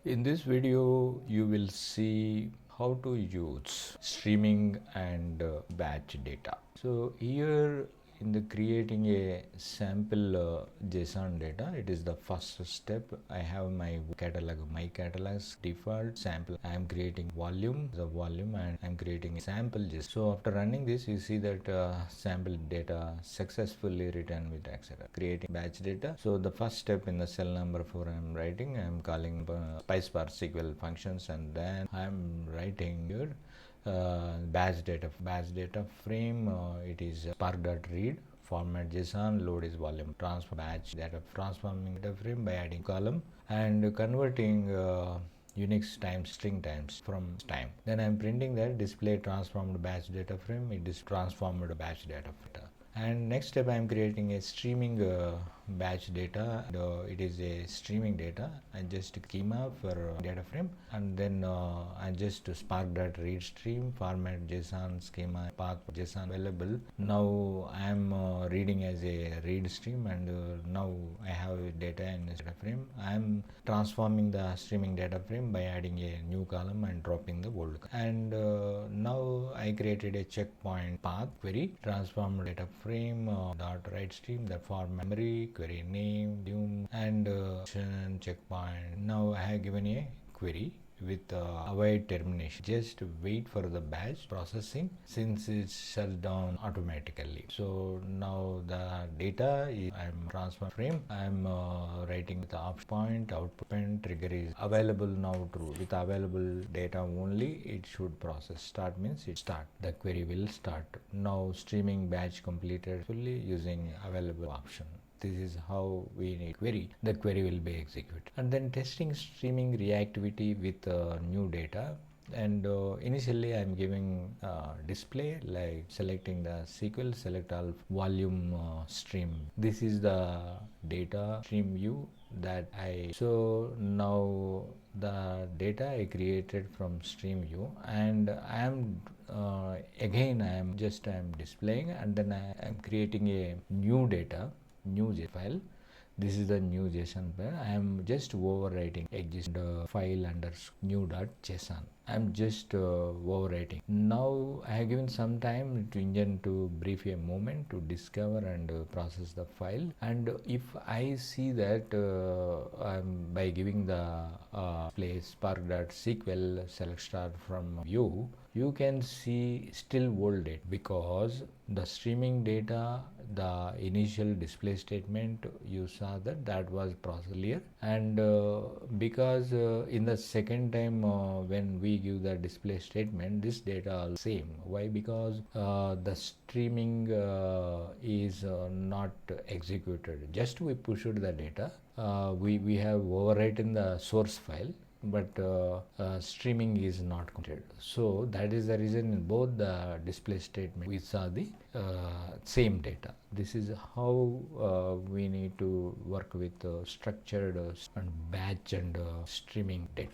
In this video, you will see how to use streaming and batch data. So here in the creating a sample JSON data, it is the first step. I have my catalogs default sample. I am creating the volume, and I am creating a sample JSON. So after running this, you see that sample data successfully written with etc. Creating batch data. So the first step in the cell number 4 I am writing. I am calling PySpark SQL functions, and then I am writing here batch data frame. It is spark.read format JSON, load is volume, transform batch data, transforming data frame by adding column and converting Unix times string times from time. Then I am printing that display transformed batch data frame. It is transformed batch data. And next step, I am creating a streaming batch data. It is a streaming data. I just schema for data frame, and then I just spark.readStream format JSON schema path JSON available. Now I am reading as a readStream, and now I have data in this data frame. I am transforming the streaming data frame by adding a new column and dropping the old column. And now I created a checkpoint path query, transform data frame dot writeStream, the for memory, query name, doom, and checkpoint. Now I have given a query with avoid termination. Just wait for the batch processing since it's shut down automatically. So now the data is I'm transfer frame. I'm writing with the option point, output point, trigger is available now true. With available data only, it should process. Start means it start. The query will start. Now streaming batch completed fully using available option. This is how we need query. The query will be executed. And then testing streaming reactivity with new data. And initially I'm giving display, like selecting the SQL, select all volume stream. This is the data stream view that so now the data I created from stream view, and I am again I am displaying, and then I am creating a new data, new JSON file. This is the new JSON file. I am just overwriting exist file under new.json. I am just overwriting. Now I have given some time to engine to brief a moment to discover and process the file. And if I see that by giving the place spark.sql select star from view, you can see still old data because the streaming data, the initial display statement you saw that was processed earlier, and because in the second time when we give the display statement, this data are same. Why? Because the streaming is not executed. Just we pushed the data. We have overwritten the source file, but streaming is not completed. So that is the reason in both the display statement we saw the same data. This is how we need to work with structured and batch and streaming data.